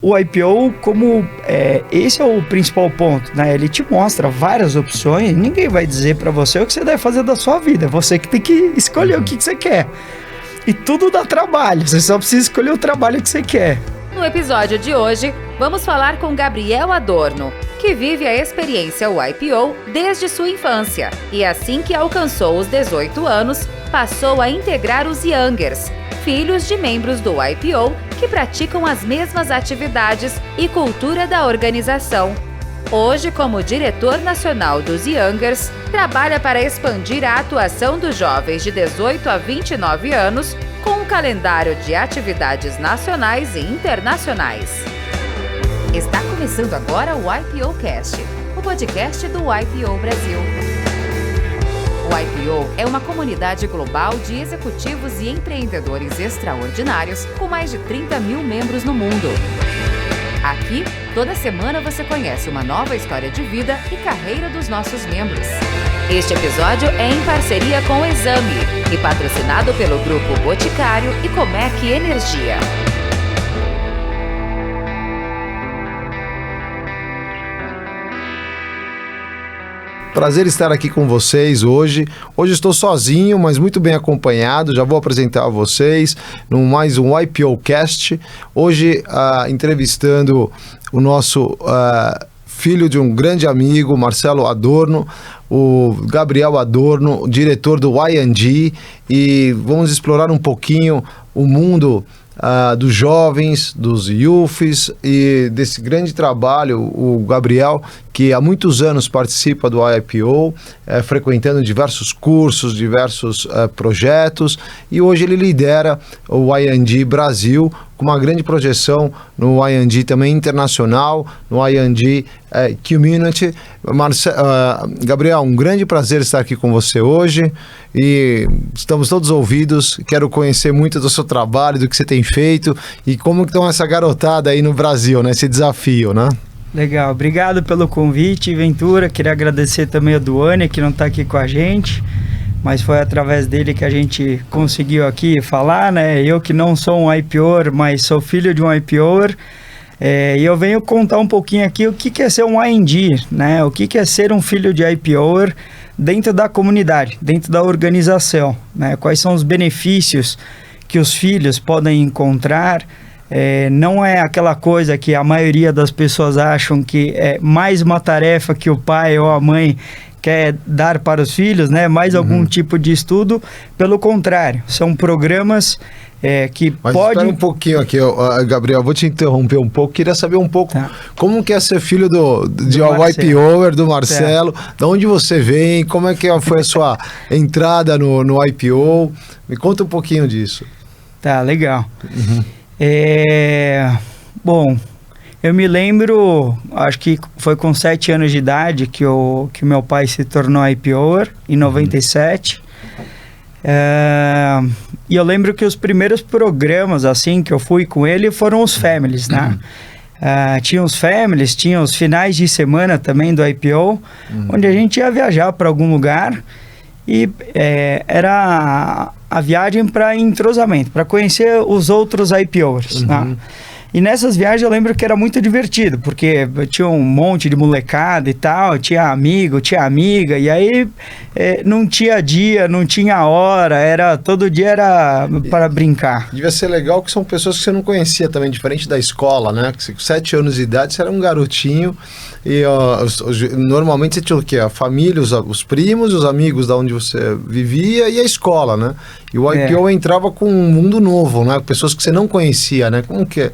O IPO, esse é o principal ponto, né? Ele te mostra várias opções, ninguém vai dizer para você o que você deve fazer da sua vida, é você que tem que escolher o que você quer. E tudo dá trabalho, você só precisa escolher o trabalho que você quer. No episódio de hoje, vamos falar com Gabriel Adorno, que vive a experiência YPO desde sua infância. E assim que alcançou os 18 anos, passou a integrar os Youngers, filhos de membros do YPO que praticam as mesmas atividades e cultura da organização. Hoje, como diretor nacional dos Youngers, trabalha para expandir a atuação dos jovens de 18 a 29 anos com um calendário de atividades nacionais e internacionais. Está começando agora o YPO Cast, o podcast do YPO Brasil. O YPO é uma comunidade global de executivos e empreendedores extraordinários com mais de 30 mil membros no mundo. Aqui, toda semana você conhece uma nova história de vida e carreira dos nossos membros. Este episódio é em parceria com o Exame e patrocinado pelo Grupo Boticário e Comec Energia. Prazer estar aqui com vocês hoje. Hoje estou sozinho, mas muito bem acompanhado. Já vou apresentar a vocês no mais um YPO Cast. Hoje entrevistando o nosso filho de um grande amigo, Marcelo Adorno, o Gabriel Adorno, diretor do Y&G, e vamos explorar um pouquinho o mundo dos jovens, dos youths e desse grande trabalho. O Gabriel, que há muitos anos participa do YPO, frequentando diversos cursos, diversos projetos, e hoje ele lidera o Y&G Brasil, com uma grande projeção no Y&G também internacional, no Y&G Community. Gabriel, um grande prazer estar aqui com você hoje e estamos todos ouvidos. Quero conhecer muito do seu trabalho, do que você tem feito e como estão essa garotada aí no Brasil, né? Esse desafio, né? Legal, obrigado pelo convite, Ventura. Queria agradecer também a Duane, que não está aqui com a gente, mas foi através dele que a gente conseguiu aqui falar, né? Eu que não sou um IPOer, mas sou filho de um IPOer, e eu venho contar um pouquinho aqui o que é ser um Y&G, né? O que é ser um filho de IPOer dentro da comunidade, dentro da organização, né? Quais são os benefícios que os filhos podem encontrar. Não é aquela coisa que a maioria das pessoas acham que é mais uma tarefa que o pai ou a mãe quer dar para os filhos, né? Mais algum tipo de estudo. Pelo contrário, são programas que Mas podem... espera um pouquinho aqui, Gabriel, vou te interromper um pouco. Queria saber um pouco como que é ser filho de YPOer, do Marcelo, de onde você vem, como é que foi a sua entrada no YPO. Me conta um pouquinho disso. Tá, legal. Bom, eu me lembro, acho que foi com 7 anos de idade que meu pai se tornou IPOer, em 97. E eu lembro que os primeiros programas assim que eu fui com ele foram os Families, né? Tinha os Families, tinha os finais de semana também do IPO, onde a gente ia viajar para algum lugar e era a viagem para entrosamento, para conhecer os outros IPOers, né? E nessas viagens eu lembro que era muito divertido, porque tinha um monte de molecada e tal, tinha amigo, tinha amiga, e aí não tinha dia, não tinha hora, todo dia era para brincar. Devia ser legal que são pessoas que você não conhecia também, diferente da escola, né? Que com 7 anos de idade você era um garotinho e normalmente você tinha o quê? A família, os primos, os amigos da onde você vivia e a escola, né? E o IPO entrava com um mundo novo, né? Pessoas que você não conhecia, né? Como que é?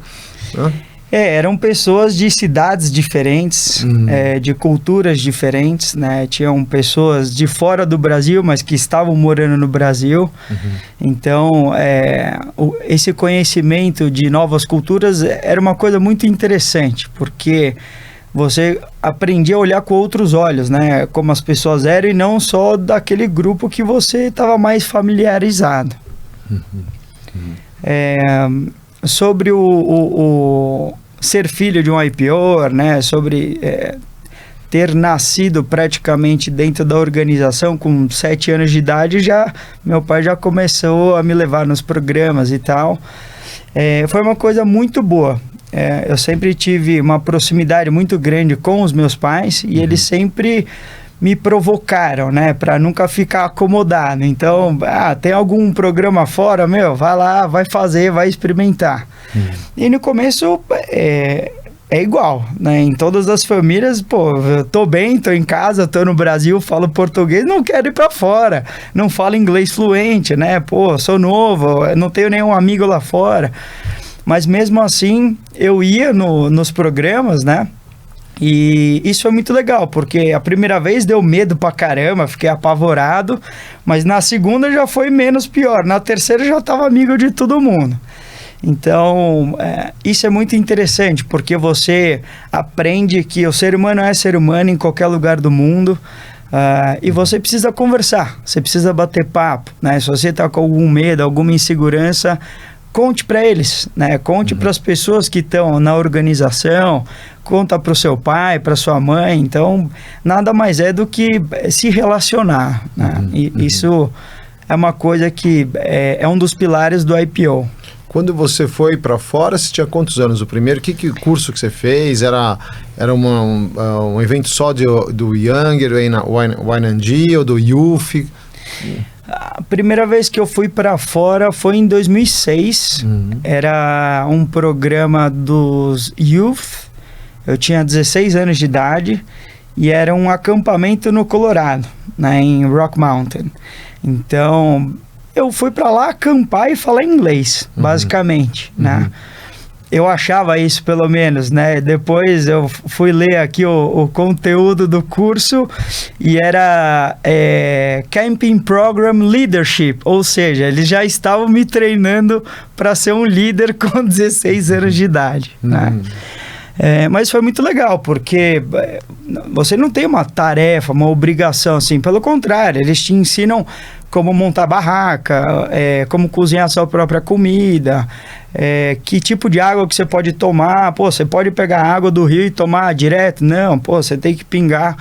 Eram pessoas de cidades diferentes, de culturas diferentes, né? Tinham pessoas de fora do Brasil, mas que estavam morando no Brasil. Então, esse conhecimento de novas culturas era uma coisa muito interessante, porque você aprendia a olhar com outros olhos, né? Como as pessoas eram e não só daquele grupo que você estava mais familiarizado. Sobre o ser filho de um IPOer, né? Sobre ter nascido praticamente dentro da organização com 7 anos de idade, meu pai já começou a me levar nos programas e tal. Foi uma coisa muito boa. eu sempre tive uma proximidade muito grande com os meus pais e eles sempre me provocaram, né, para nunca ficar acomodado. Então, tem algum programa fora, vai lá, vai fazer, vai experimentar. E no começo é igual, né, em todas as famílias, eu tô bem, tô em casa, tô no Brasil, falo português, não quero ir para fora, não falo inglês fluente, né, sou novo, não tenho nenhum amigo lá fora. Mas mesmo assim, eu ia nos programas, né? E isso foi muito legal, porque a primeira vez deu medo pra caramba, fiquei apavorado, mas na segunda já foi menos pior, na terceira já tava amigo de todo mundo. Então, isso é muito interessante, porque você aprende que o ser humano é ser humano em qualquer lugar do mundo, e você precisa conversar, você precisa bater papo, né? Se você tá com algum medo, alguma insegurança, conte para eles, né? Conte para as pessoas que estão na organização, conta para o seu pai, para sua mãe. Então, nada mais é do que se relacionar, né? Isso é uma coisa que é um dos pilares do IPO. Quando você foi para fora, você tinha quantos anos? O primeiro, que curso que você fez? Era um evento só do Younger, Wine&G ou do Youth? A primeira vez que eu fui para fora foi em 2006. Era um programa dos Youth. Eu tinha 16 anos de idade e era um acampamento no Colorado, né, em Rock Mountain. Então, eu fui para lá acampar e falar inglês, basicamente, né? Eu achava isso, pelo menos, né? Depois eu fui ler aqui o conteúdo do curso e era Camping Program Leadership, ou seja, eles já estavam me treinando para ser um líder com 16 anos de idade, né? Mas foi muito legal, porque você não tem uma tarefa, uma obrigação, assim, pelo contrário, eles te ensinam como montar barraca, como cozinhar a sua própria comida, que tipo de água que você pode tomar. Você pode pegar água do rio e tomar direto? Não, você tem que pingar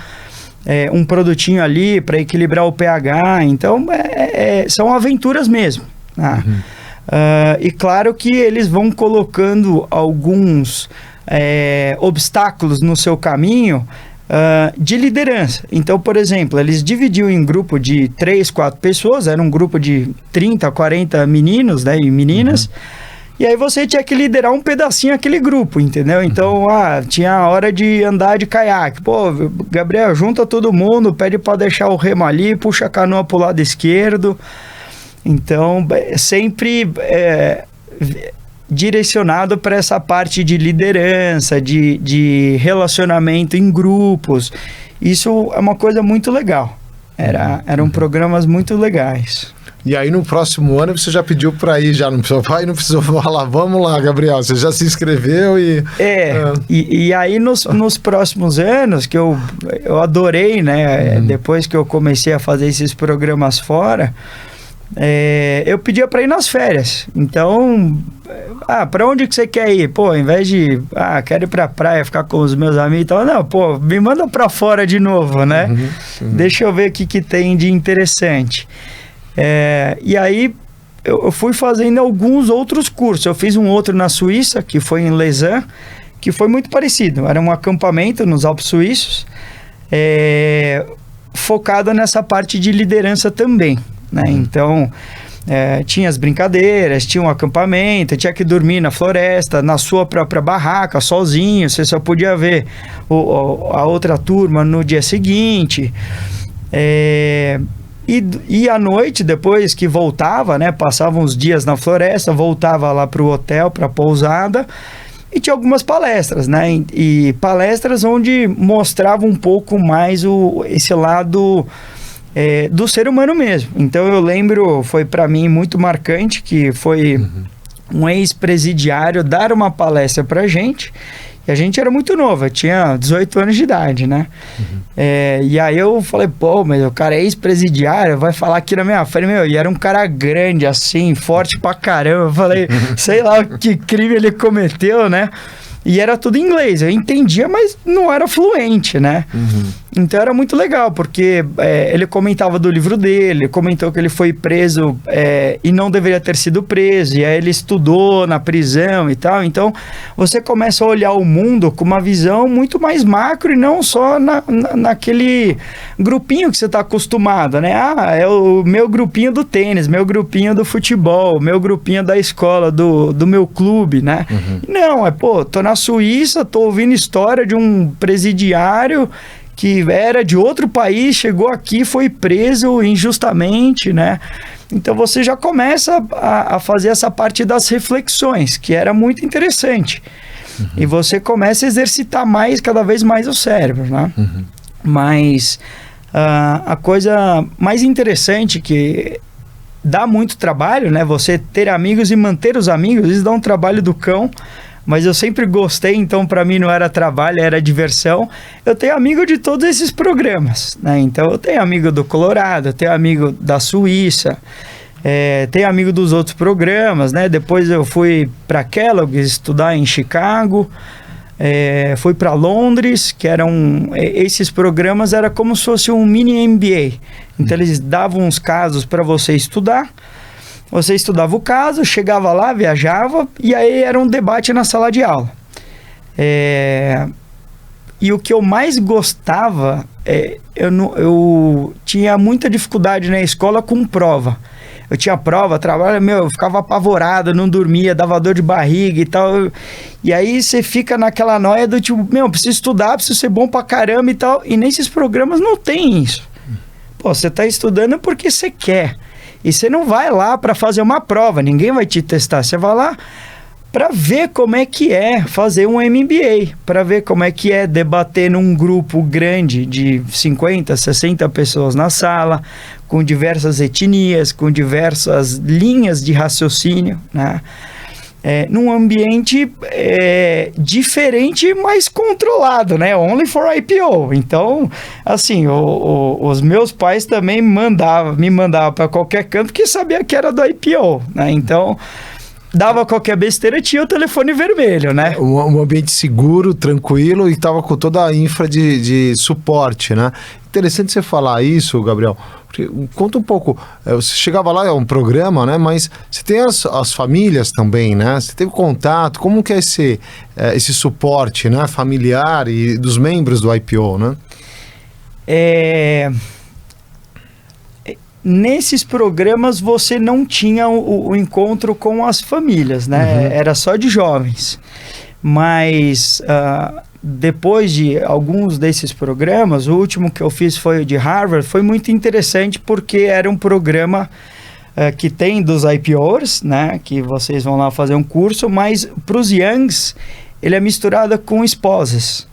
um produtinho ali para equilibrar o pH. Então, são aventuras mesmo, né? E claro que eles vão colocando alguns obstáculos no seu caminho de liderança. Então, por exemplo, eles dividiam em grupo de 3, 4 pessoas, era um grupo de 30, 40 meninos, né, e meninas, e aí você tinha que liderar um pedacinho aquele grupo, entendeu? Então, tinha a hora de andar de caiaque. Gabriel, junta todo mundo, pede para deixar o remo ali, puxa a canoa pro lado esquerdo. Então, sempre direcionado para essa parte de liderança, de relacionamento em grupos. Isso é uma coisa muito legal. Eram programas muito legais. E aí no próximo ano você já pediu para ir, já não precisou falar, vamos lá, Gabriel, você já se inscreveu e... E aí nos próximos anos, que eu adorei, né, depois que eu comecei a fazer esses programas fora, eu pedia para ir nas férias. Então, para onde que você quer ir? Ao invés de, quero ir pra praia, ficar com os meus amigos e tal, não, me manda para fora de novo, né? Deixa eu ver o que tem de interessante. E aí, eu fui fazendo alguns outros cursos. Eu fiz um outro na Suíça, que foi em Lausanne, que foi muito parecido. Era um acampamento nos Alpes Suíços, focado nessa parte de liderança também, né? Então, tinha as brincadeiras, tinha um acampamento, tinha que dormir na floresta, na sua própria barraca, sozinho. Você só podia ver a outra turma no dia seguinte. E à noite, depois que voltava, né, passava uns dias na floresta, voltava lá para o hotel, para a pousada, e tinha algumas palestras, né? E palestras onde mostrava um pouco mais esse lado do ser humano mesmo. Então eu lembro, foi para mim muito marcante, que foi um ex-presidiário dar uma palestra para gente. E a gente era muito novo, eu tinha 18 anos de idade, né? E aí eu falei, mas o cara é ex-presidiário, vai falar aqui na minha frente, e era um cara grande assim, forte pra caramba. Eu falei, sei lá que crime ele cometeu, né? E era tudo em inglês, eu entendia, mas não era fluente, né? Então era muito legal, porque ele comentava do livro dele, comentou que ele foi preso e não deveria ter sido preso, e aí ele estudou na prisão e tal. Então você começa a olhar o mundo com uma visão muito mais macro e não só naquele grupinho que você está acostumado, né? Ah, é o meu grupinho do tênis, meu grupinho do futebol, meu grupinho da escola, do meu clube, né? Uhum. Não, tô na Suíça, tô ouvindo história de um presidiário que era de outro país, chegou aqui, foi preso injustamente, né? Então você já começa a fazer essa parte das reflexões, que era muito interessante. Uhum. E você começa a exercitar cada vez mais o cérebro, né? Uhum. Mas a coisa mais interessante que dá muito trabalho, né? Você ter amigos e manter os amigos, isso dá um trabalho do cão. Mas eu sempre gostei, então para mim não era trabalho, era diversão. Eu tenho amigo de todos esses programas, né? Então eu tenho amigo do Colorado, eu tenho amigo da Suíça, tenho amigo dos outros programas, né? Depois eu fui para Kellogg estudar em Chicago, fui para Londres, que esses programas era como se fosse um mini MBA. Então eles davam uns casos para você estudar. Você estudava o caso, chegava lá, viajava, e aí era um debate na sala de aula. E o que eu mais gostava, eu tinha muita dificuldade na escola com prova. Eu tinha prova, trabalho, eu ficava apavorado, não dormia, dava dor de barriga e tal. E aí você fica naquela noia do tipo, preciso estudar, preciso ser bom pra caramba e tal. E nesses programas não tem isso. Você tá estudando porque você quer. E você não vai lá para fazer uma prova, ninguém vai te testar. Você vai lá para ver como é que é fazer um MBA, para ver como é que é debater num grupo grande de 50, 60 pessoas na sala, com diversas etnias, com diversas linhas de raciocínio, né? Num ambiente diferente, mas controlado, né? Only for IPO. Então, assim, os meus pais também me mandavam para qualquer canto que sabia que era do IPO, né? Então, dava qualquer besteira, tinha o telefone vermelho, né? Um ambiente seguro, tranquilo, e estava com toda a infra de suporte, né? Interessante você falar isso, Gabriel. Conta um pouco, você chegava lá, é um programa, né? Mas você tem as famílias também, né? Você teve contato, como que é esse suporte, né? Familiar e dos membros do IPO, né? Nesses programas você não tinha o encontro com as famílias, né? Uhum. Era só de jovens. Mas depois de alguns desses programas, o último que eu fiz foi o de Harvard, foi muito interessante porque era um programa que tem dos IPOs, né? Que vocês vão lá fazer um curso, mas para os Youngs ele é misturado com esposas.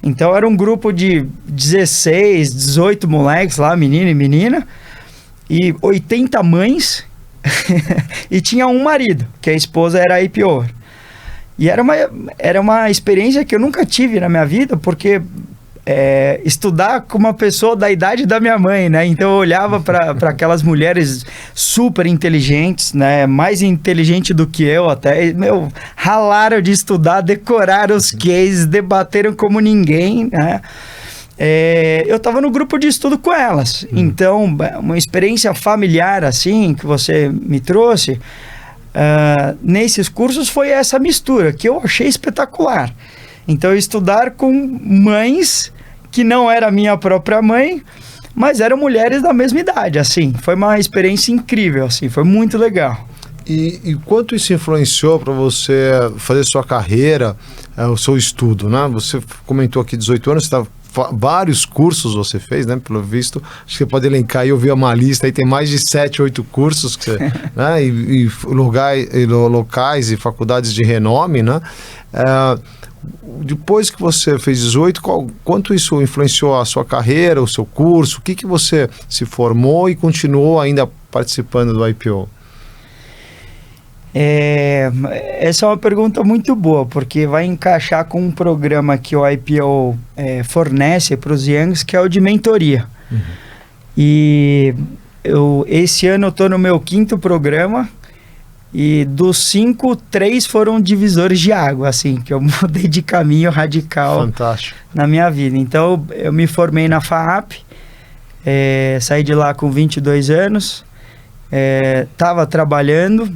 Então era um grupo de 16, 18 moleques lá, menino e menina, e 80 mães e tinha um marido, que a esposa era IPO. E era uma experiência que eu nunca tive na minha vida, porque estudar com uma pessoa da idade da minha mãe, né? Então eu olhava para aquelas mulheres super inteligentes, né? Mais inteligente do que eu até. Ralaram de estudar, decoraram os cases, debateram como ninguém, né? Eu estava no grupo de estudo com elas. Então, uma experiência familiar assim, que você me trouxe, nesses cursos foi essa mistura, que eu achei espetacular. Então, estudar com mães que não era minha própria mãe, mas eram mulheres da mesma idade, assim. Foi uma experiência incrível, assim, foi muito legal. E quanto isso influenciou para você fazer sua carreira, o seu estudo, né? Você comentou aqui 18 anos, você vários cursos você fez, né? Pelo visto, acho que você pode elencar aí, eu vi uma lista aí, tem mais de 7, 8 cursos que você, né? E locais e faculdades de renome, né? Depois que você fez 18, quanto isso influenciou a sua carreira, o seu curso? O que você se formou e continuou ainda participando do IPO? Essa é uma pergunta muito boa, porque vai encaixar com um programa que o IPO fornece para os Youngs, que é o de mentoria. Uhum. E esse ano eu estou no meu 5º programa E dos 5, 3 foram divisores de água, assim, que eu mudei de caminho radical. Fantástico. Na minha vida. Então, eu me formei na FAAP, saí de lá com 22 anos, estava trabalhando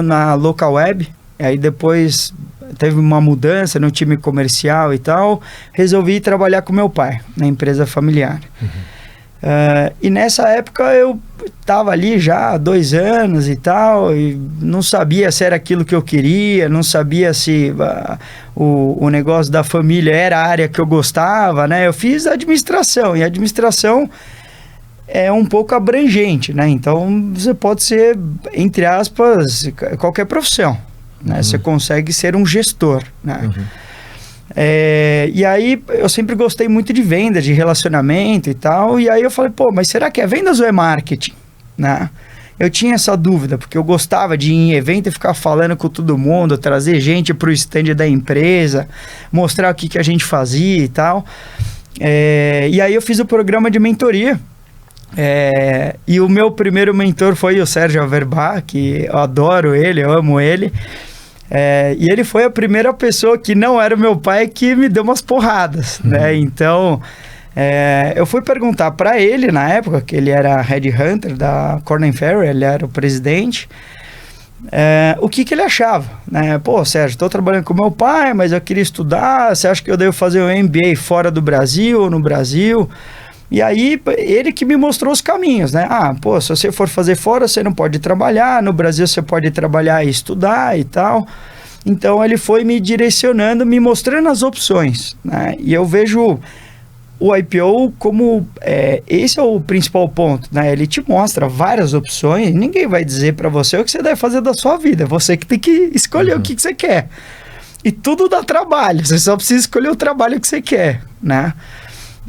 na Local Web, aí depois teve uma mudança no time comercial e tal, resolvi trabalhar com meu pai, na empresa familiar. E nessa época eu estava ali já há 2 anos e tal, e não sabia se era aquilo que eu queria, não sabia se o negócio da família era a área que eu gostava, né? Eu fiz administração, e a administração é um pouco abrangente, né? Então você pode ser, entre aspas, qualquer profissão, né? Você consegue ser um gestor, né? E aí eu sempre gostei muito de vendas, de relacionamento e tal, e aí eu falei, pô, mas será que é vendas ou é marketing, né? Eu tinha essa dúvida, porque eu gostava de ir em evento e ficar falando com todo mundo, trazer gente para o stand da empresa, mostrar o que a gente fazia e tal. E aí eu fiz o programa de mentoria, e o meu primeiro mentor foi o Sérgio Averbach, que eu adoro ele, eu amo ele. E ele foi a primeira pessoa que não era o meu pai que me deu umas porradas, né? Então, eu fui perguntar para ele, na época, que ele era headhunter da Korn Ferry, ele era o presidente, o que ele achava, né? Pô, Sérgio, estou trabalhando com meu pai, mas eu queria estudar, você acha que eu devo fazer um MBA fora do Brasil ou no Brasil? E aí, ele que me mostrou os caminhos, né? Pô, se você for fazer fora, você não pode trabalhar. No Brasil, você pode trabalhar e estudar e tal. Então, ele foi me direcionando, me mostrando as opções, né? E eu vejo o IPO como... esse é o principal ponto, né? Ele te mostra várias opções. Ninguém vai dizer para você o que você deve fazer da sua vida. É você que tem que escolher o que você quer. E tudo dá trabalho. Você só precisa escolher o trabalho que você quer, né?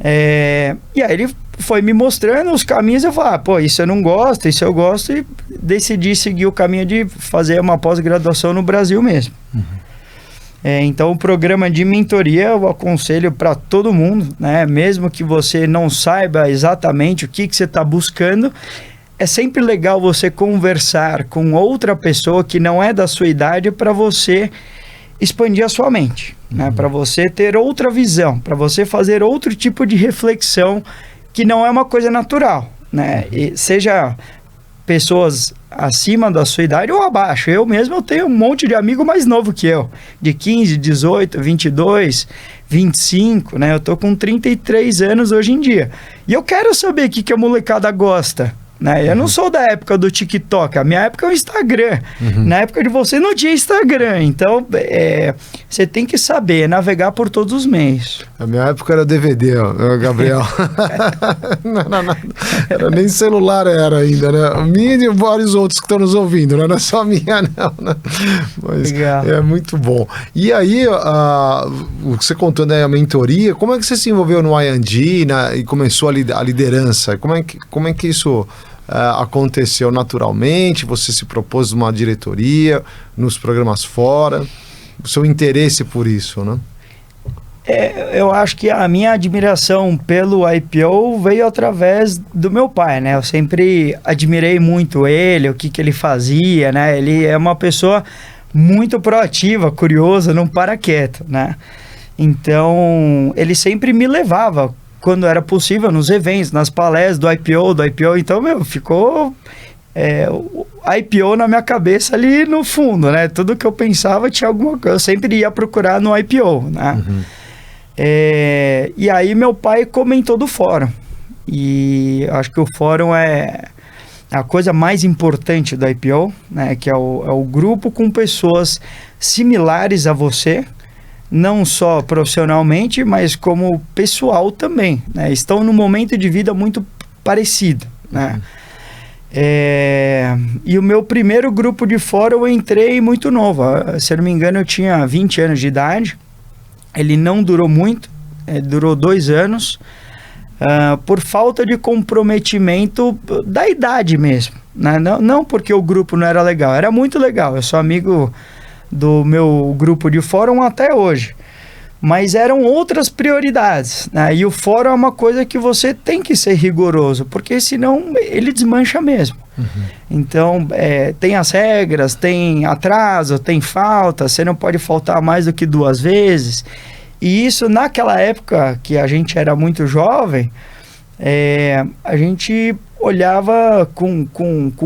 E aí ele foi me mostrando os caminhos. Eu falei, pô, isso eu não gosto, isso eu gosto, e decidi seguir o caminho de fazer uma pós-graduação no Brasil mesmo. Então o programa de mentoria eu aconselho para todo mundo, né? Mesmo que você não saiba exatamente o que você está buscando, é sempre legal você conversar com outra pessoa que não é da sua idade, para você expandir a sua mente, né? Para você ter outra visão, para você fazer outro tipo de reflexão, que não é uma coisa natural, né? E seja pessoas acima da sua idade ou abaixo. Eu mesmo tenho um monte de amigo mais novo que eu, de 15, 18, 22, 25, né? Eu tô com 33 anos hoje em dia. E eu quero saber o que a molecada gosta, né? Eu não sou da época do TikTok, a minha época é o Instagram. Na época de você não tinha Instagram, então você tem que saber navegar por todos os meios. A minha época era DVD, Gabriel. Não era nem celular era ainda, né? A minha e vários outros que estão nos ouvindo, não era só a minha não, né? Mas legal. É muito bom. E aí, o que você contou, né, a mentoria, como é que você se envolveu no I&G, né, e começou a liderança? Como é que isso... aconteceu naturalmente? Você se propôs uma diretoria nos programas fora, o seu interesse por isso, né? Eu acho que a minha admiração pelo IPO veio através do meu pai, né? Eu sempre admirei muito ele, o que ele fazia, né? Ele é uma pessoa muito proativa, curiosa, não para quieto, né? Então, ele sempre me levava, quando era possível, nos eventos, nas palestras do IPO. Então, ficou o IPO na minha cabeça ali no fundo, né? Tudo que eu pensava tinha alguma coisa, eu sempre ia procurar no IPO, né? E aí meu pai comentou do fórum, e acho que o fórum é a coisa mais importante do IPO, né? Que é o grupo com pessoas similares a você, não só profissionalmente, mas como pessoal também, né? Estão num momento de vida muito parecido, né? E o meu primeiro grupo de fórum eu entrei muito novo, se eu não me engano eu tinha 20 anos de idade. Ele não durou muito, durou 2 anos, por falta de comprometimento da idade mesmo, né? Não porque o grupo não era legal, era muito legal, eu sou amigo do meu grupo de fórum até hoje, mas eram outras prioridades, né? E o fórum é uma coisa que você tem que ser rigoroso, porque senão ele desmancha mesmo. Então, tem as regras, tem atraso, tem falta, você não pode faltar mais do que 2 vezes. E isso, naquela época que a gente era muito jovem, a gente olhava com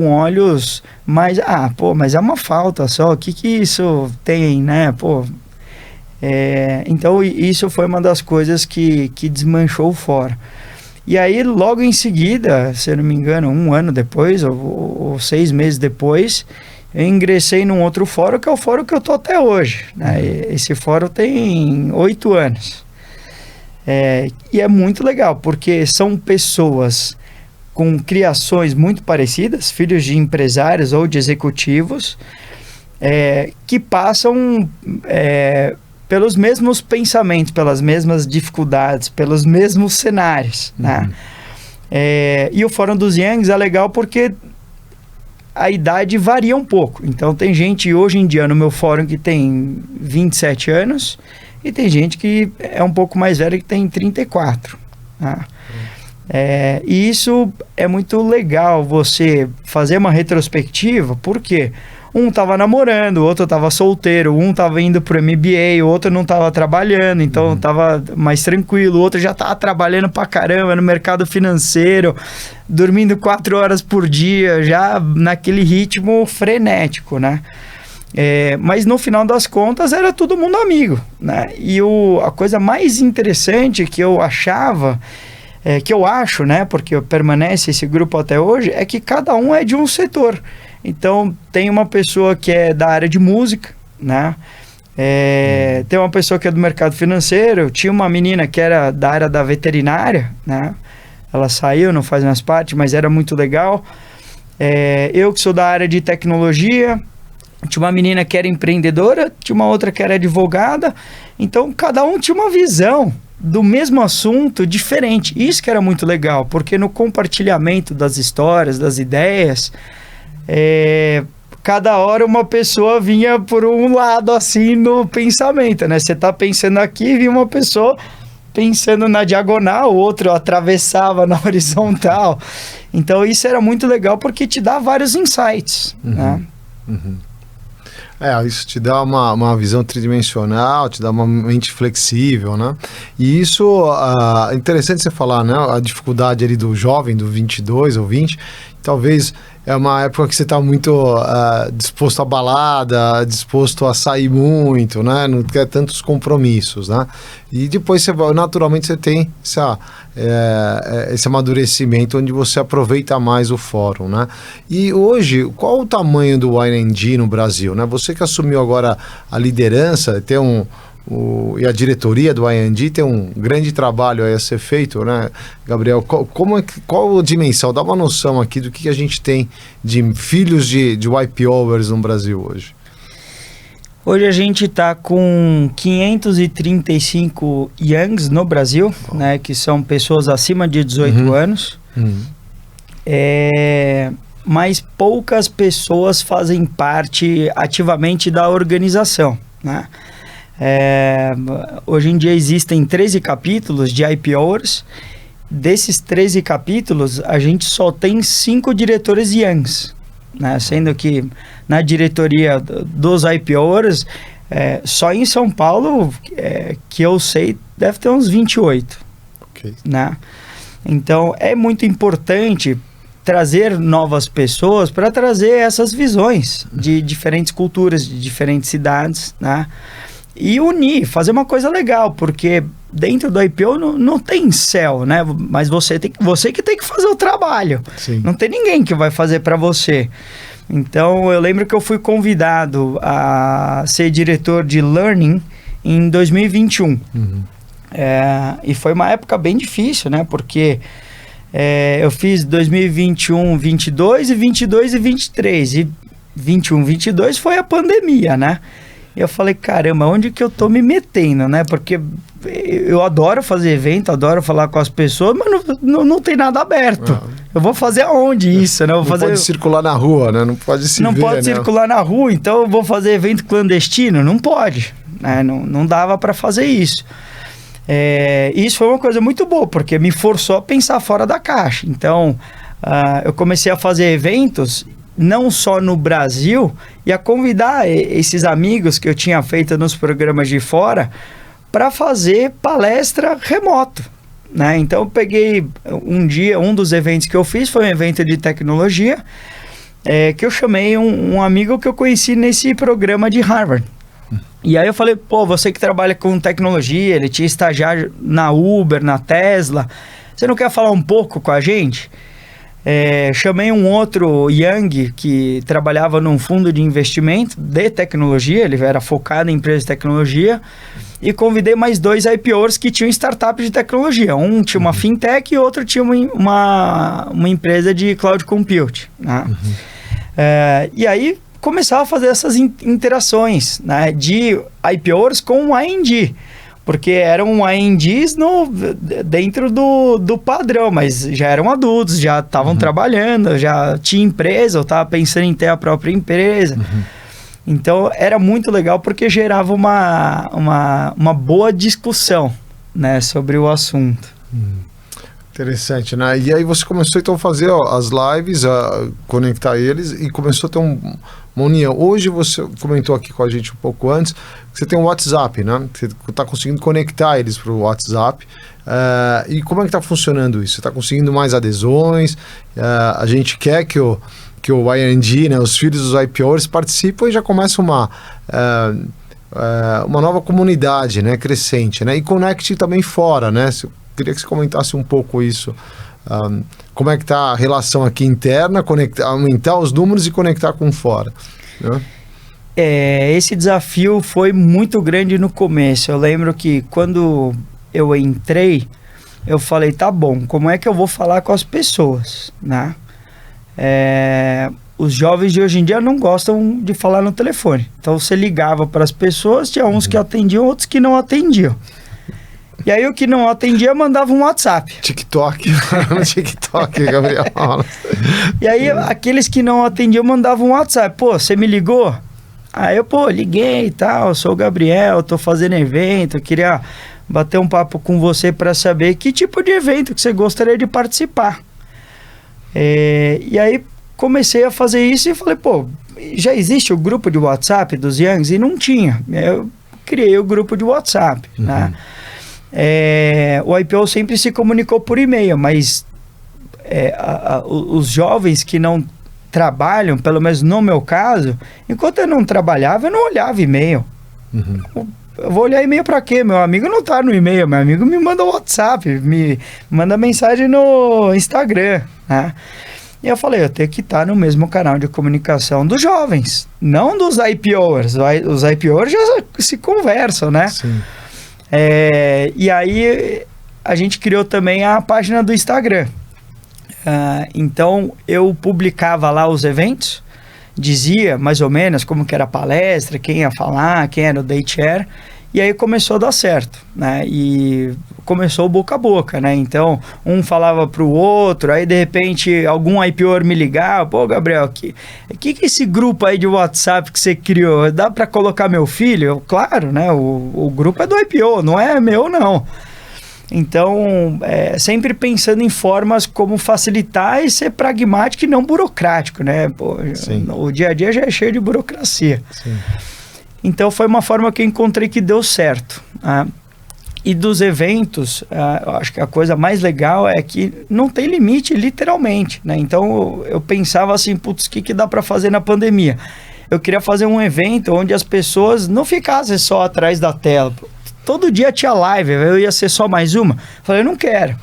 olhos mais... mas é uma falta só, o que isso tem, né? Então, isso foi uma das coisas que desmanchou o fórum. E aí, logo em seguida, se eu não me engano, 1 ano depois, ou 6 meses depois, eu ingressei num outro fórum, que é o fórum que eu tô até hoje, né? Esse fórum tem 8 anos. E é muito legal, porque são pessoas com criações muito parecidas, filhos de empresários ou de executivos, que passam... pelos mesmos pensamentos, pelas mesmas dificuldades, pelos mesmos cenários, né? E o Fórum dos Youngs é legal porque a idade varia um pouco. Então, tem gente hoje em dia no meu fórum que tem 27 anos e tem gente que é um pouco mais velha que tem 34. Né? E isso é muito legal, você fazer uma retrospectiva, porque um estava namorando, o outro estava solteiro, um estava indo pro MBA, o outro não estava trabalhando, então estava mais tranquilo, o outro já estava trabalhando pra caramba no mercado financeiro, dormindo 4 horas por dia, já naquele ritmo frenético, né? Mas no final das contas era todo mundo amigo, né? E a coisa mais interessante que eu achava, que eu acho, né? Porque permanece esse grupo até hoje, é que cada um é de um setor. Então, tem uma pessoa que é da área de música, né? Tem uma pessoa que é do mercado financeiro, tinha uma menina que era da área da veterinária, né? Ela saiu, não faz mais parte, mas era muito legal. Eu que sou da área de tecnologia, tinha uma menina que era empreendedora, tinha uma outra que era advogada. Então, cada um tinha uma visão do mesmo assunto diferente. Isso que era muito legal, porque no compartilhamento das histórias, das ideias... cada hora uma pessoa vinha por um lado assim no pensamento, né? Você tá pensando aqui, vinha uma pessoa pensando na diagonal, o outro atravessava na horizontal. Então isso era muito legal porque te dá vários insights, né? Isso te dá uma visão tridimensional, te dá uma mente flexível, né? E isso é interessante você falar, né? A dificuldade ali do jovem, do 22 ou 20, talvez é uma época que você está muito disposto à balada, disposto a sair muito, né? Não quer tantos compromissos, né? E depois, naturalmente, você tem esse amadurecimento onde você aproveita mais o fórum, né? E hoje, qual o tamanho do YND no Brasil, né? Você que assumiu agora a liderança, e a diretoria do IND tem um grande trabalho aí a ser feito, né, Gabriel? Qual a dimensão? Dá uma noção aqui do que a gente tem de filhos de YPOers no Brasil hoje. Hoje a gente está com 535 Youngs no Brasil, né, que são pessoas acima de 18 anos. Mas poucas pessoas fazem parte ativamente da organização, né? Hoje em dia existem 13 capítulos de IPOers. Desses 13 capítulos, a gente só tem 5 diretores Youngs, né? Sendo que na diretoria dos IPOers, só em São Paulo, que eu sei, deve ter uns 28. Okay. Né? Então, é muito importante trazer novas pessoas para trazer essas visões de diferentes culturas, de diferentes cidades, né? E unir, fazer uma coisa legal, porque dentro do IPO não tem céu, né? Mas você que tem que fazer o trabalho. Sim. Não tem ninguém que vai fazer para você. Então, eu lembro que eu fui convidado a ser diretor de Learning em 2021. E foi uma época bem difícil, né? Porque eu fiz 2021, 22 e 22 e 23. E 21, 22 foi a pandemia, né? E eu falei, caramba, onde que eu tô me metendo, né? Porque eu adoro fazer evento, adoro falar com as pessoas, mas não tem nada aberto. Eu vou fazer aonde isso, né? Pode circular na rua, né? Não pode se ver, Não pode circular na rua, então eu vou fazer evento clandestino? Não pode, né? Não dava para fazer isso. Isso foi uma coisa muito boa, porque me forçou a pensar fora da caixa. Então, eu comecei a fazer eventos, não só no Brasil, e a convidar esses amigos que eu tinha feito nos programas de fora para fazer palestra remoto, né? Então eu peguei um dos eventos que eu fiz foi um evento de tecnologia, que eu chamei um amigo que eu conheci nesse programa de Harvard. E aí eu falei, pô, você que trabalha com tecnologia, ele tinha estagiário na Uber, na Tesla, você não quer falar um pouco com a gente? Chamei um outro Young que trabalhava num fundo de investimento de tecnologia, ele era focado em empresas de tecnologia, e convidei mais 2 IPOs que tinham startups de tecnologia. Um tinha uma fintech e outro tinha uma empresa de cloud computing, né? E aí começava a fazer essas interações, né, de IPOs com IND, porque eram INDs dentro do padrão, mas já eram adultos, já estavam trabalhando, já tinha empresa, eu estava pensando em ter a própria empresa. Então era muito legal porque gerava uma boa discussão, né, sobre o assunto. Interessante, né? E aí você começou então a fazer as lives, a conectar eles e começou a ter uma união. Hoje você comentou aqui com a gente um pouco antes que você tem um WhatsApp, né? Você está conseguindo conectar eles para o WhatsApp. E como é que está funcionando isso? Você está conseguindo mais adesões? A gente quer que o IND, né, os filhos dos IPOs participam e já começa uma nova comunidade, né, crescente, né? E conecte também fora, né? Queria que você comentasse um pouco isso. Como é que está a relação aqui interna, aumentar os números e conectar com fora, né? Esse desafio foi muito grande no começo. Eu lembro que quando eu entrei, eu falei, tá bom, como é que eu vou falar com as pessoas, né? Os jovens de hoje em dia não gostam de falar no telefone. Então você ligava para as pessoas, tinha uns que atendiam, outros que não atendiam. E aí o que não atendia mandava um WhatsApp. TikTok, Gabriel. E aí aqueles que não atendiam mandavam um WhatsApp. Pô, você me ligou? Aí eu, liguei e tal, sou o Gabriel, tô fazendo evento, queria bater um papo com você para saber que tipo de evento que você gostaria de participar. E aí comecei a fazer isso e falei, já existe o grupo de WhatsApp dos Youngs? E não tinha. Eu criei o grupo de WhatsApp, né? O IPO sempre se comunicou por e-mail, mas os jovens que não trabalham, pelo menos no meu caso, enquanto eu não trabalhava, eu não olhava e-mail. Eu vou olhar e-mail para quê? Meu amigo não tá no e-mail, meu amigo me manda WhatsApp, me manda mensagem no Instagram, né? E eu falei, eu tenho que estar no mesmo canal de comunicação dos jovens, não dos IPOers. Os IPOers já se conversam, né? Sim. E aí a gente criou também a página do Instagram. Então eu publicava lá os eventos, dizia mais ou menos como que era a palestra, quem ia falar, quem era o day chair, e aí começou a dar certo, né? E começou boca a boca, né? Então um falava pro outro, aí de repente algum IPO me ligava, pô, Gabriel, que esse grupo aí de WhatsApp que você criou, dá para colocar meu filho? Eu, claro, né? O grupo é do IPO, não é meu não. Então, sempre pensando em formas como facilitar e ser pragmático e não burocrático, né? O dia a dia já é cheio de burocracia. Sim. Então, foi uma forma que eu encontrei que deu certo. E dos eventos, eu acho que a coisa mais legal é que não tem limite, literalmente, né? Então, eu pensava assim, putz, o que dá para fazer na pandemia? Eu queria fazer um evento onde as pessoas não ficassem só atrás da tela. Todo dia tinha live, eu ia ser só mais uma. Falei, eu não quero.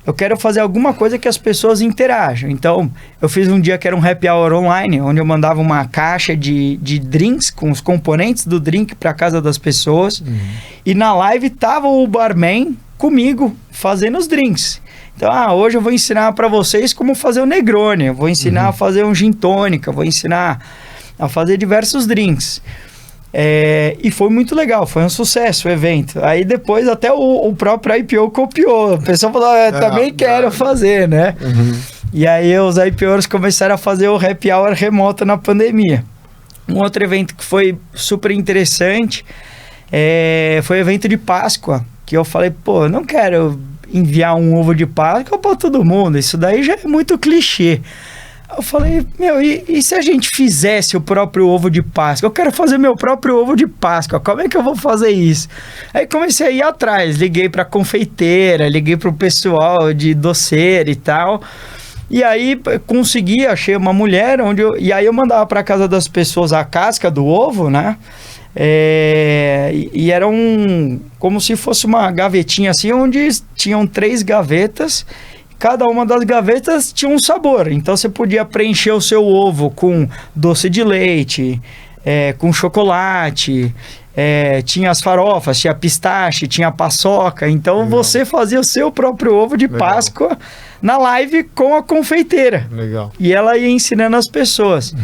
Eu quero fazer alguma coisa que as pessoas interajam. Então, eu fiz um dia que era um happy hour online, onde eu mandava uma caixa de drinks, com os componentes do drink para casa das pessoas. E na live tava o barman comigo, fazendo os drinks. Então, hoje eu vou ensinar para vocês como fazer o Negroni, eu vou ensinar a fazer um gin tônica, vou ensinar a fazer diversos drinks. E foi muito legal, foi um sucesso o evento. Aí depois até o próprio IPO copiou. O pessoal falou, também quero fazer, né? E aí os IPOs começaram a fazer o happy hour remoto na pandemia. Um outro evento que foi super interessante foi o evento de Páscoa, que eu falei, não quero enviar um ovo de Páscoa para todo mundo. Isso daí já é muito clichê. Eu falei, meu, e se a gente fizesse o próprio ovo de Páscoa? Eu quero fazer meu próprio ovo de Páscoa. Como é que eu vou fazer isso? Aí comecei a ir atrás. Liguei para a confeiteira, liguei para o pessoal de doceira e tal. E aí consegui, achei uma mulher e aí eu mandava para casa das pessoas a casca do ovo, né? E era como se fosse uma gavetinha assim, onde tinham 3 gavetas. Cada uma das gavetas tinha um sabor. Então você podia preencher o seu ovo com doce de leite, com chocolate, tinha as farofas, tinha pistache, tinha paçoca. Então legal. Você fazia o seu próprio ovo de legal. Páscoa na live com a confeiteira. Legal. E ela ia ensinando as pessoas. Uhum.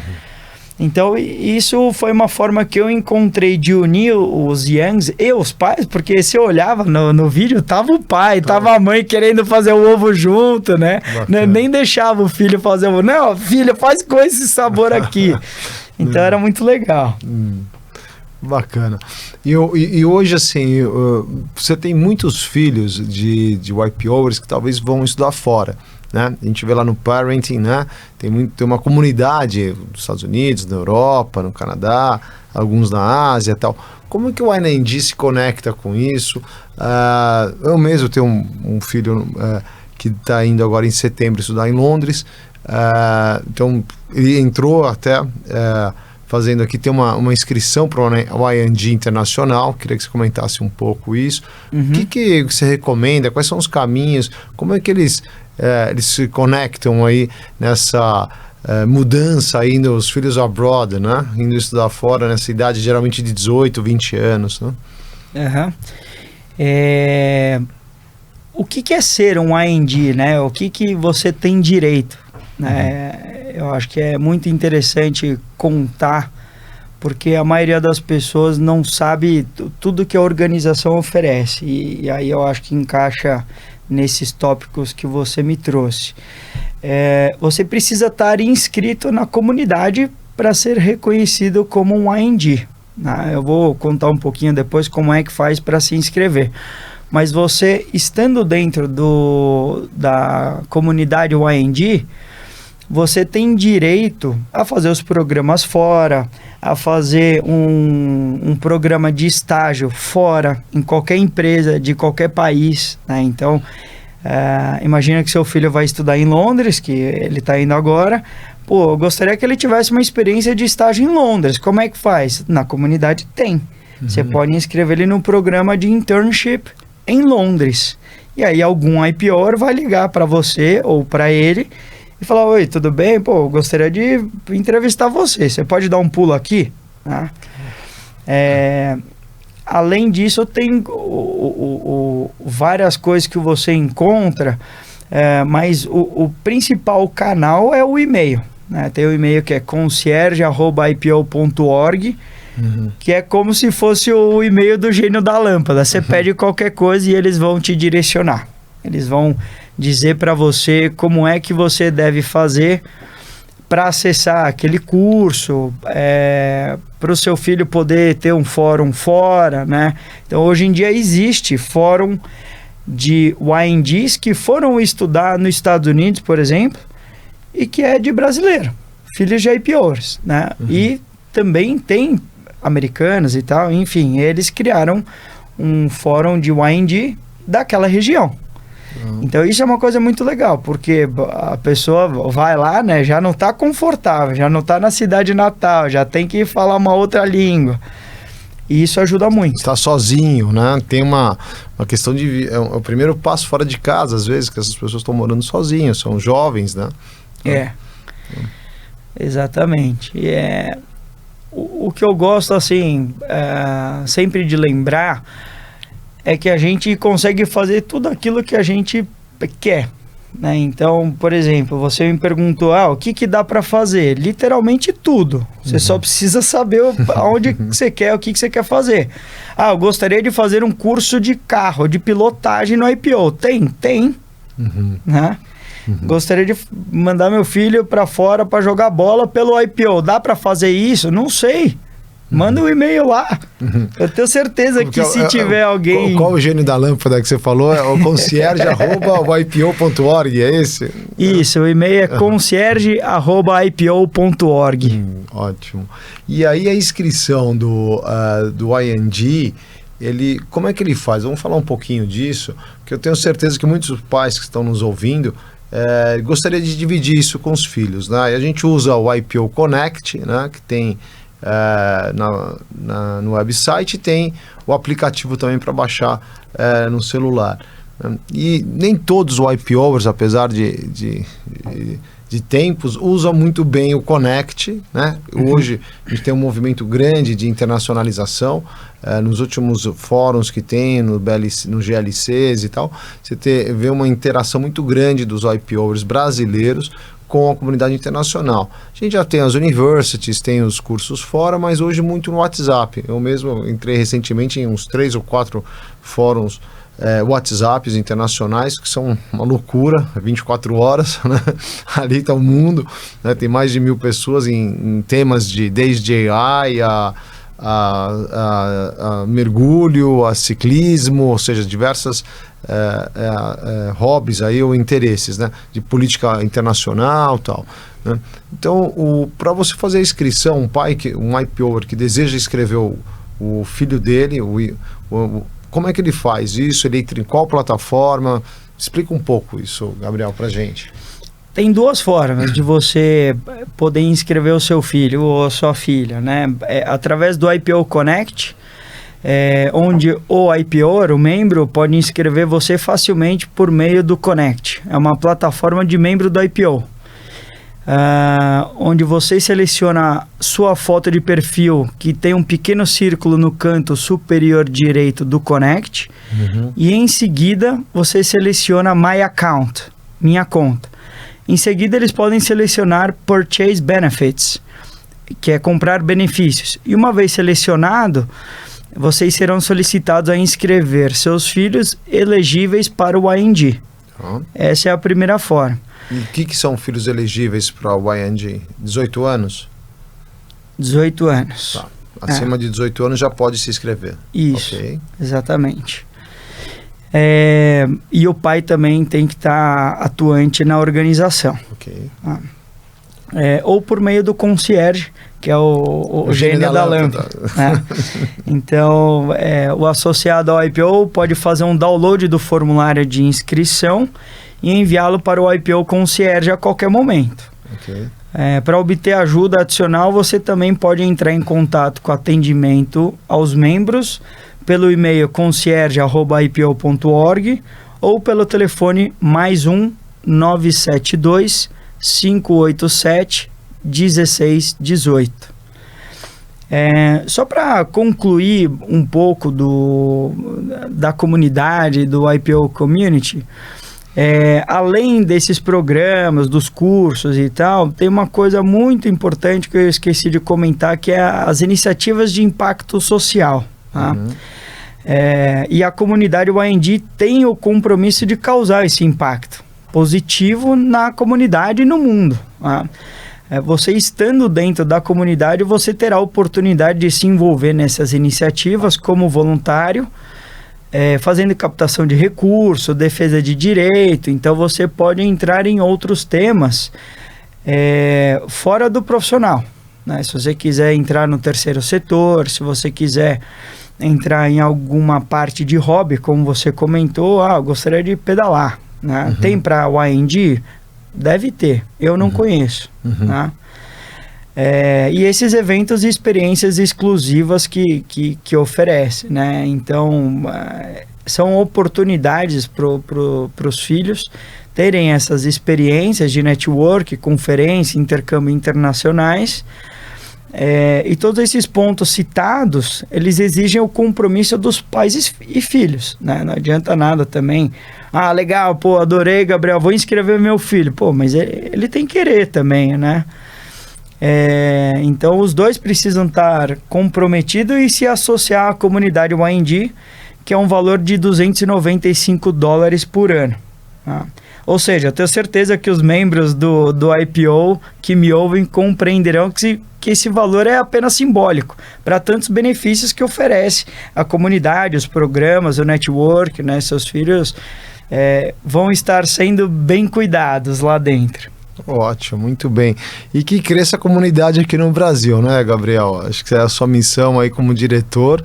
Então, isso foi uma forma que eu encontrei de unir os youngs e os pais, porque se eu olhava no vídeo, tava o pai, tava a mãe querendo fazer o ovo junto, né? Nem deixava o filho fazer o ovo. Não, filho, faz com esse sabor aqui. Então, era muito legal. Bacana. E hoje, assim, você tem muitos filhos de YPOers que talvez vão estudar fora. Né? A gente vê lá no Parenting, né? Tem uma comunidade nos Estados Unidos, na Europa, no Canadá, alguns na Ásia e tal. Como é que o WineND se conecta com isso? Eu mesmo tenho um filho que está indo agora em setembro estudar em Londres. Então, ele entrou até fazendo aqui, tem uma inscrição para o WineND Internacional. Queria que você comentasse um pouco isso. Uhum. O que você recomenda? Quais são os caminhos? Como é que eles se conectam aí nessa mudança aí nos filhos abroad, né? Indo estudar fora nessa idade geralmente de 18, 20 anos, né? Uhum. O que é ser um WineND, né? O que você tem direito, né? Eu acho que é muito interessante contar, porque a maioria das pessoas não sabe tudo que a organização oferece, e aí eu acho que encaixa nesses tópicos que você me trouxe. Você precisa estar inscrito na comunidade para ser reconhecido como um WineND, né? Eu vou contar um pouquinho depois como é que faz para se inscrever. Mas você, estando dentro da comunidade WineND, você tem direito a fazer os programas fora, a fazer um programa de estágio fora, em qualquer empresa, de qualquer país, né? Então, imagina que seu filho vai estudar em Londres, que ele está indo agora. Pô, eu gostaria que ele tivesse uma experiência de estágio em Londres. Como é que faz? Na comunidade tem. Uhum. Você pode inscrever ele no programa de internship em Londres. E aí algum IPOer vai ligar para você ou para ele e falar: oi, tudo bem? Pô, eu gostaria de entrevistar você. Você pode dar um pulo aqui? Né? Além disso, tem várias coisas que você encontra, mas o principal canal é o e-mail. Né? Tem o e-mail que é concierge@ipo.org, que é como se fosse o e-mail do gênio da lâmpada. Você pede qualquer coisa e eles vão te direcionar. Eles vão dizer para você como é que você deve fazer para acessar aquele curso, para o seu filho poder ter um fórum fora, né? Então, hoje em dia existe fórum de WineNDs que foram estudar nos Estados Unidos, por exemplo, e que é de brasileiro, filhos de IPOers, né? E também tem americanos e tal, enfim, eles criaram um fórum de WineND daquela região. Então isso é uma coisa muito legal, porque a pessoa vai lá, né, já não está confortável, já não está na cidade natal, já tem que falar uma outra língua. E isso ajuda muito. Está sozinho, né? Tem uma questão de... É o primeiro passo fora de casa, às vezes, que essas pessoas estão morando sozinhas, são jovens, né? Exatamente. E o que eu gosto, assim, sempre de lembrar é que a gente consegue fazer tudo aquilo que a gente quer, né? Então, por exemplo, você me perguntou, o que dá para fazer? Literalmente tudo. Você só precisa saber aonde você quer, o que você quer fazer. Eu gostaria de fazer um curso de carro, de pilotagem no IPO. Tem. Né? Gostaria de mandar meu filho para fora para jogar bola pelo IPO. Dá para fazer isso? Não sei. Manda um e-mail lá. Eu tenho certeza que se tiver alguém... Qual o gênio da lâmpada que você falou? É o concierge@ipo.org, é esse? Isso, o e-mail é concierge@ipo.org. Ótimo. E aí a inscrição do ING, como é que ele faz? Vamos falar um pouquinho disso, porque eu tenho certeza que muitos pais que estão nos ouvindo gostaria de dividir isso com os filhos, né? E a gente usa o IPO Connect, né, que tem no website, tem o aplicativo também para baixar no celular. E nem todos os IPOers, apesar de tempos, usam muito bem o Connect, né? Hoje a gente tem um movimento grande de internacionalização. Nos últimos fóruns que tem, no GLCs e tal, você vê uma interação muito grande dos IPOers brasileiros com a comunidade internacional. A gente já tem as universities, tem os cursos fora, mas hoje muito no WhatsApp. Eu mesmo entrei recentemente em uns 3 ou 4 fóruns WhatsApps internacionais, que são uma loucura, 24 horas, né? Ali está o mundo, né? Tem mais de 1000 pessoas em temas desde AI a mergulho, a ciclismo, ou seja, diversas hobbies aí, ou interesses, né? De política internacional e tal, né? Então, para você fazer a inscrição, um IPOer que deseja escrever o filho dele, como é que ele faz isso? Ele entra em qual plataforma? Explica um pouco isso, Gabriel, pra gente. Tem 2 formas de você poder inscrever o seu filho ou a sua filha, né? Através do IPO Connect, onde o IPOer, o membro, pode inscrever você facilmente por meio do Connect. É uma plataforma de membro do IPO. Onde você seleciona sua foto de perfil, que tem um pequeno círculo no canto superior direito do Connect, e em seguida você seleciona My Account, minha conta. Em seguida eles podem selecionar Purchase Benefits, que é comprar benefícios. E uma vez selecionado, vocês serão solicitados a inscrever seus filhos elegíveis para o ING. Essa é a primeira forma. E o que são filhos elegíveis para o ING? 18 anos? 18 anos. Tá. Acima de 18 anos já pode se inscrever. Isso, okay. Exatamente. E o pai também tem que estar atuante na organização. Okay. Ou por meio do concierge, que é o gênio da lâmpada. Né? Então, o associado ao IPO pode fazer um download do formulário de inscrição e enviá-lo para o IPO Concierge a qualquer momento. Okay. Para obter ajuda adicional, você também pode entrar em contato com atendimento aos membros pelo e-mail concierge@ipo.org ou pelo telefone +1 972 587 1618. Só para concluir um pouco da comunidade, do IPO Community, além desses programas, dos cursos e tal, tem uma coisa muito importante que eu esqueci de comentar, que é as iniciativas de impacto social. Tá? E a comunidade ING tem o compromisso de causar esse impacto positivo na comunidade e no mundo. Tá? Você estando dentro da comunidade, você terá a oportunidade de se envolver nessas iniciativas como voluntário, fazendo captação de recursos, defesa de direito. Então você pode entrar em outros temas fora do profissional, né? Se você quiser entrar no terceiro setor, se você quiser entrar em alguma parte de hobby, como você comentou, eu gostaria de pedalar, né? Tem para o ING? Deve ter, eu não conheço. Né? E esses eventos e experiências exclusivas que oferece, né? Então, são oportunidades para os filhos terem essas experiências de network, conferência, intercâmbio internacionais. E todos esses pontos citados, eles exigem o compromisso dos pais e filhos, né? Não adianta nada também. Legal, adorei, Gabriel, vou inscrever meu filho. Mas ele tem que querer também, né? Então, os dois precisam estar comprometidos e se associar à comunidade ING, que é um valor de $295 por ano. Tá? Ou seja, eu tenho certeza que os membros do IPO que me ouvem compreenderão que esse valor é apenas simbólico para tantos benefícios que oferece a comunidade, os programas, o network, né? Seus filhos vão estar sendo bem cuidados lá dentro. Ótimo, muito bem. E que cresça a comunidade aqui no Brasil, né, Gabriel? Acho que é a sua missão aí como diretor,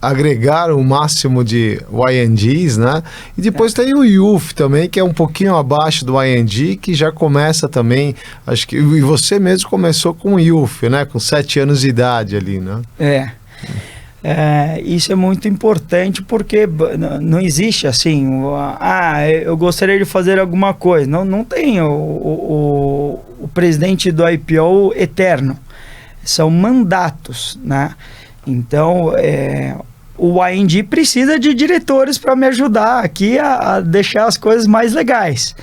agregar o máximo de YNGs, né? E depois tem o Youth também, que é um pouquinho abaixo do YNG, que já começa também, acho que, e você mesmo começou com o Youth, né? Com 7 anos de idade ali, né? Isso é muito importante porque não existe assim, eu gostaria de fazer alguma coisa. Não tem o presidente do IPO eterno. São mandatos, né? Então, o ING precisa de diretores para me ajudar aqui a deixar as coisas mais legais.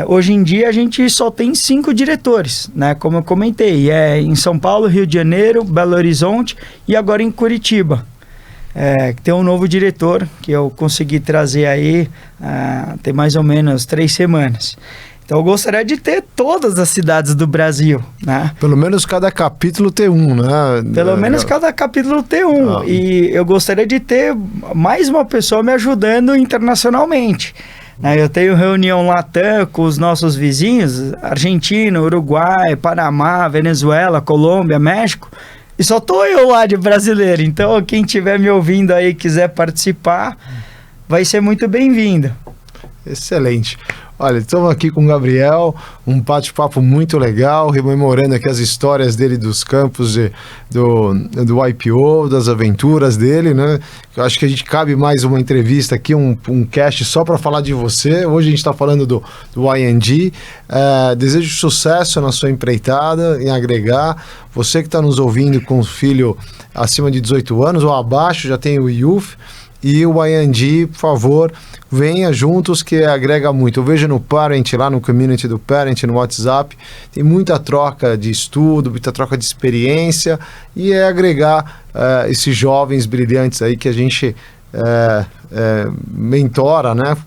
Hoje em dia a gente só tem 5 diretores, né? Como eu comentei, em São Paulo, Rio de Janeiro, Belo Horizonte e agora em Curitiba. Tem um novo diretor que eu consegui trazer aí tem mais ou menos 3 semanas. Então eu gostaria de ter todas as cidades do Brasil, né? Pelo menos cada capítulo ter um, né? Pelo menos cada capítulo ter um. E eu gostaria de ter mais uma pessoa me ajudando internacionalmente. Eu tenho reunião Latam com os nossos vizinhos, Argentina, Uruguai, Panamá, Venezuela, Colômbia, México, e só tô eu lá de brasileiro. Então, quem estiver me ouvindo aí e quiser participar, vai ser muito bem-vindo. Excelente. Olha, estamos aqui com o Gabriel, um bate-papo muito legal, rememorando aqui as histórias dele dos campos do IPO, das aventuras dele, né? Eu acho que a gente cabe mais uma entrevista aqui, um cast só para falar de você. Hoje a gente está falando do ING. Desejo sucesso na sua empreitada, em agregar. Você que está nos ouvindo com filho acima de 18 anos ou abaixo, já tem o Youth. E o ING, por favor, venha juntos que agrega muito. Eu vejo no Parent, lá no community do Parent, no WhatsApp, tem muita troca de estudo, muita troca de experiência e agregar esses jovens brilhantes aí que a gente mentora, né?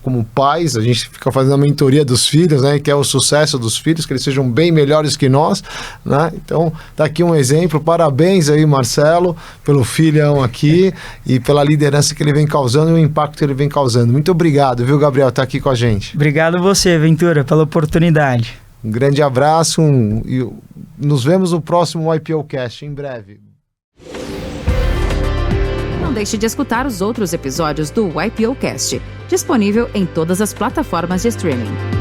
Como pais, a gente fica fazendo a mentoria dos filhos, né? Que é o sucesso dos filhos, que eles sejam bem melhores que nós, né? Então, tá aqui um exemplo. Parabéns aí, Marcelo, pelo filhão aqui e pela liderança que ele vem causando e o impacto que ele vem causando. Muito obrigado, viu, Gabriel, tá aqui com a gente. Obrigado a você, Ventura, pela oportunidade. Um grande abraço e nos vemos no próximo IPO Cast, em breve. Não deixe de escutar os outros episódios do IPO Cast, disponível em todas as plataformas de streaming.